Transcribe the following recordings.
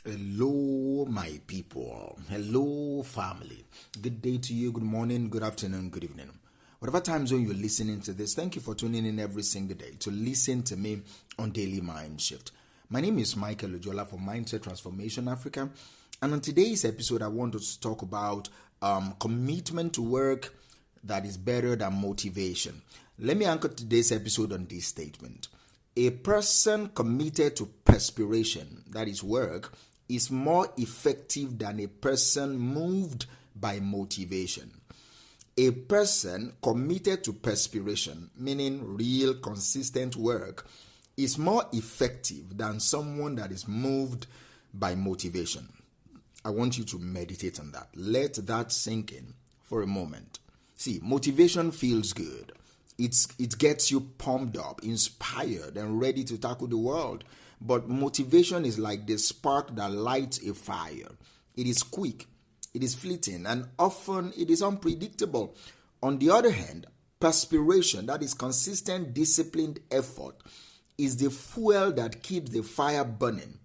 Hello, my people. Hello, family. Good day to you. Good morning, good afternoon, good evening. Whatever time zone you're listening to this, thank you for tuning in every single day to listen to me on Daily Mind Shift. My name is Michael Ojola from Mindset Transformation Africa. And on today's episode, I want to talk about commitment to work that is better than motivation. Let me anchor today's episode on this statement. A person committed to perspiration, that is work, is more effective than a person moved by motivation. A person committed to perspiration, meaning real consistent work, is more effective than someone that is moved by motivation. I want you to meditate on that. Let that sink in for a moment. See, motivation feels good. It gets you pumped up, inspired, and ready to tackle the world. But motivation is like the spark that lights a fire. It is quick, it is fleeting, and often it is unpredictable. On the other hand, perspiration, that is consistent, disciplined effort, is the fuel that keeps the fire burning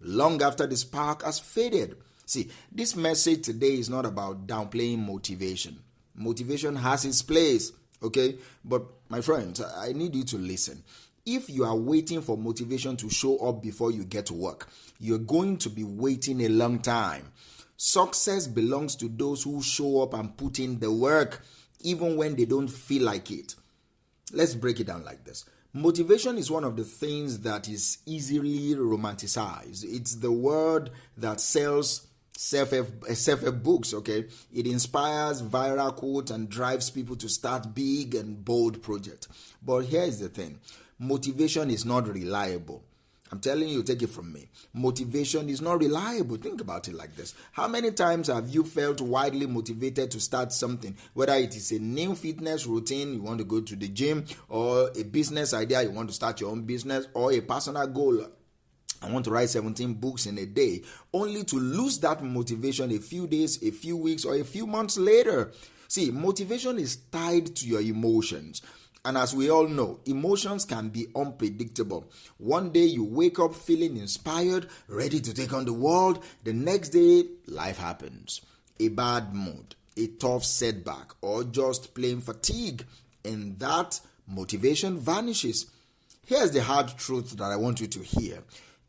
long after the spark has faded. See, this message today is not about downplaying motivation. Motivation has its place, okay? But my friends, I need you to listen. If you are waiting for motivation to show up before you get to work, you're going to be waiting a long time. Success belongs to those who show up and put in the work, even when they don't feel like it. Let's break it down like this. Motivation is one of the things that is easily romanticized. It's the word that sells self-help books, okay? It inspires viral quotes and drives people to start big and bold projects. But here's the thing. Motivation is not reliable. I'm telling you, take it from me. Motivation is not reliable. Think about it like this. How many times have you felt wildly motivated to start something? Whether it is a new fitness routine, you want to go to the gym, or a business idea, you want to start your own business, or a personal goal, I want to write 17 books in a day, only to lose that motivation a few days, a few weeks, or a few months later. See, motivation is tied to your emotions. And as we all know, emotions can be unpredictable. One day you wake up feeling inspired, ready to take on the world. The next day, life happens. A bad mood, a tough setback, or just plain fatigue. And that motivation vanishes. Here's the hard truth that I want you to hear.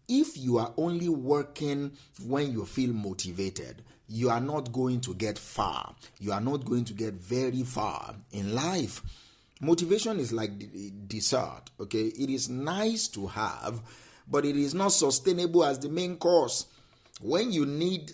If you are only working when you feel motivated, you are not going to get far. You are not going to get very far in life. Motivation is like dessert, okay? It is nice to have, but it is not sustainable as the main course. What you need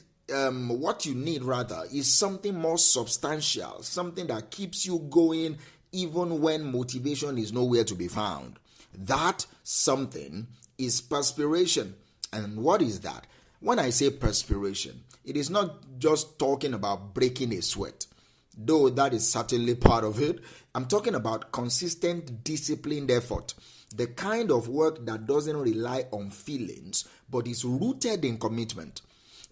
is something more substantial, something that keeps you going even when motivation is nowhere to be found. That something is perspiration. And what is that? When I say perspiration, it is not just talking about breaking a sweat, though that is certainly part of it. I'm talking about consistent, disciplined effort, the kind of work that doesn't rely on feelings, but is rooted in commitment.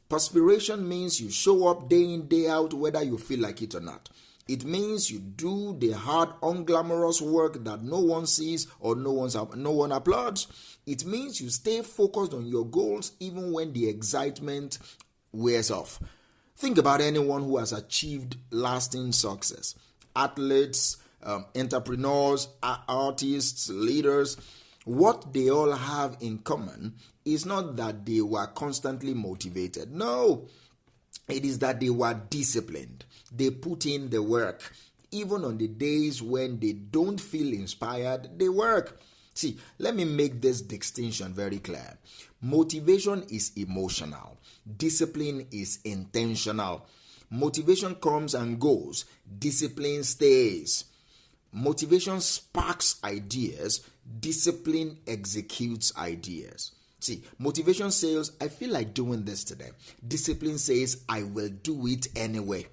Perspiration means you show up day in, day out, whether you feel like it or not. It means you do the hard, unglamorous work that no one sees or no one applauds. It means you stay focused on your goals even when the excitement wears off. Think about anyone who has achieved lasting success. Athletes, entrepreneurs, artists, leaders. What they all have in common is not that they were constantly motivated. No, it is that they were disciplined. They put in the work. Even on the days when they don't feel inspired, they work. See, let me make this distinction very clear. Motivation is emotional. Discipline is intentional. Motivation comes and goes. Discipline stays. Motivation sparks ideas. Discipline executes ideas. See, motivation says, I feel like doing this today. Discipline says, I will do it anyway.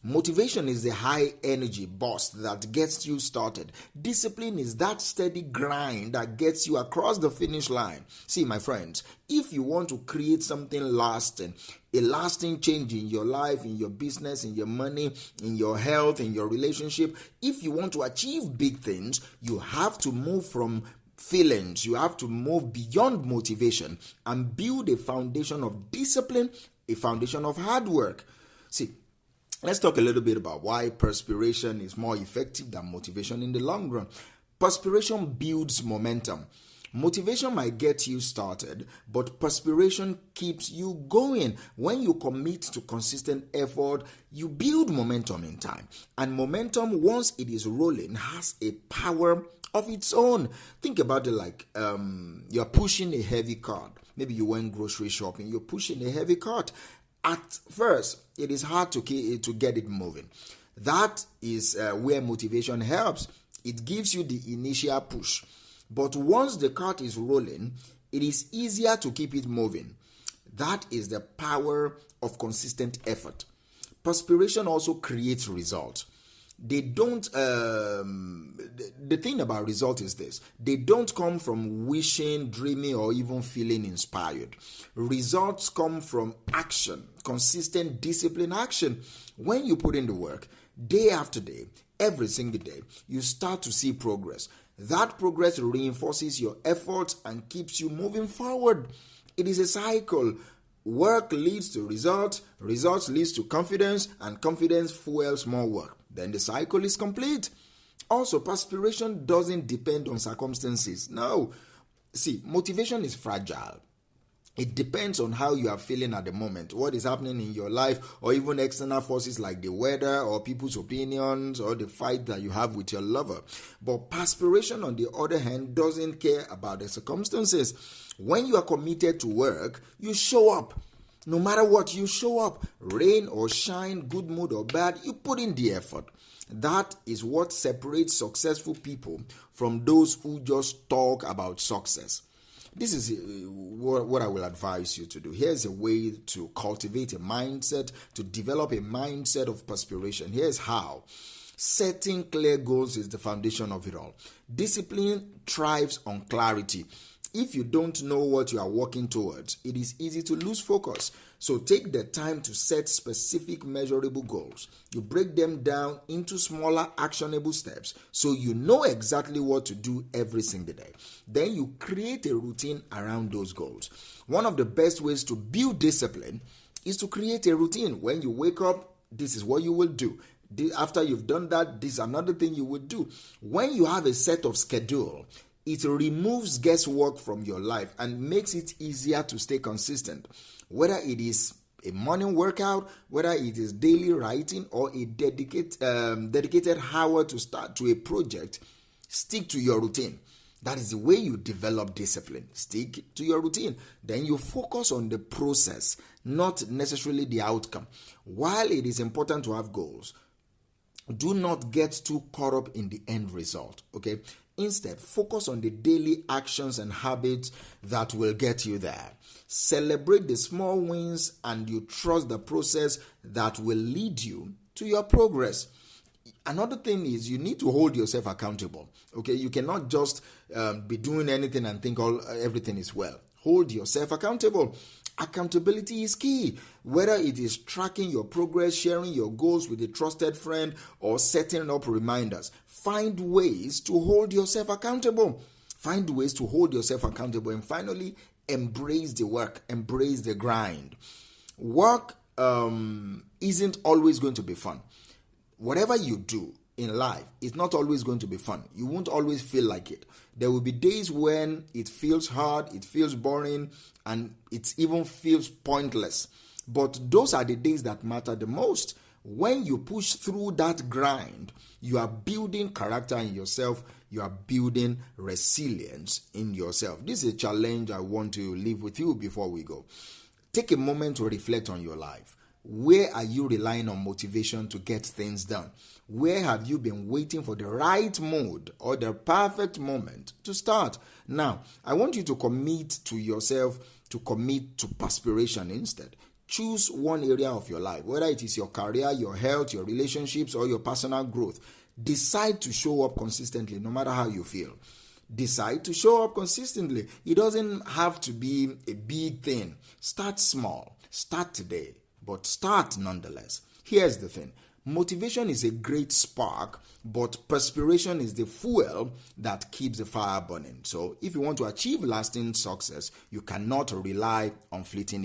Motivation is the high energy burst that gets you started. Discipline is that steady grind that gets you across the finish line. See, my friends, if you want to create something lasting, a lasting change in your life, in your business, in your money, in your health, in your relationship, if you want to achieve big things, you have to move from feelings. You have to move beyond motivation and build a foundation of discipline, a foundation of hard work. See, let's talk a little bit about why perspiration is more effective than motivation in the long run. Perspiration builds momentum. Motivation might get you started, but perspiration keeps you going. When you commit to consistent effort, you build momentum in time. And momentum, once it is rolling, has a power of its own. Think about it like you're pushing a heavy cart. Maybe you went grocery shopping, you're pushing a heavy cart. At first, it is hard to get it moving. That is where motivation helps. It gives you the initial push. But once the cart is rolling, it is easier to keep it moving. That is the power of consistent effort. Perspiration also creates results. They don't, the thing about result is this: they don't come from wishing, dreaming, or even feeling inspired. Results come from action, consistent discipline action. When you put in the work, day after day, every single day, you start to see progress. That progress reinforces your efforts and keeps you moving forward. It is a cycle. Work leads to results, results leads to confidence, and confidence fuels more work. Then the cycle is complete. Also, perspiration doesn't depend on circumstances. No. See, motivation is fragile. It depends on how you are feeling at the moment, what is happening in your life, or even external forces like the weather or people's opinions or the fight that you have with your lover. But perspiration, on the other hand, doesn't care about the circumstances. When you are committed to work, you show up. No matter what, you show up. Rain or shine, good mood or bad, you put in the effort. That is what separates successful people from those who just talk about success. This is what I will advise you to do. Here's a way to cultivate a mindset, to develop a mindset of perspiration. Here's how. Setting clear goals is the foundation of it all. Discipline thrives on clarity. If you don't know what you are working towards, it is easy to lose focus. So take the time to set specific measurable goals. You break them down into smaller actionable steps so you know exactly what to do every single day. Then you create a routine around those goals. One of the best ways to build discipline is to create a routine. When you wake up, this is what you will do. After you've done that, this is another thing you would do. When you have a set of schedule, it removes guesswork from your life and makes it easier to stay consistent. Whether it is a morning workout, whether it is daily writing, or a dedicated hour to start to a project, stick to your routine. That is the way you develop discipline. Stick to your routine. Then you focus on the process, not necessarily the outcome. While it is important to have goals, do not get too caught up in the end result, okay? Instead, focus on the daily actions and habits that will get you there. Celebrate the small wins and you trust the process that will lead you to your progress. Another thing is you need to hold yourself accountable. Okay, you cannot just be doing anything and think everything is well. Hold yourself accountable. Accountability is key. Whether it is tracking your progress, sharing your goals with a trusted friend, or setting up reminders, find ways to hold yourself accountable. Find ways to hold yourself accountable. And finally, embrace the work, embrace the grind. Work isn't always going to be fun. Whatever you do in life, it's not always going to be fun. You won't always feel like it. There will be days when it feels hard, it feels boring, and it even feels pointless. But those are the days that matter the most. When you push through that grind, you are building character in yourself. You are building resilience in yourself. This is a challenge I want to leave with you before we go. Take a moment to reflect on your life. Where are you relying on motivation to get things done? Where have you been waiting for the right mood or the perfect moment to start? Now, I want you to commit to yourself, to commit to perspiration instead. Choose one area of your life, whether it is your career, your health, your relationships, or your personal growth. Decide to show up consistently, no matter how you feel. Decide to show up consistently. It doesn't have to be a big thing. Start small. Start today, but start nonetheless. Here's the thing. Motivation is a great spark, but perspiration is the fuel that keeps the fire burning. So if you want to achieve lasting success, you cannot rely on fleeting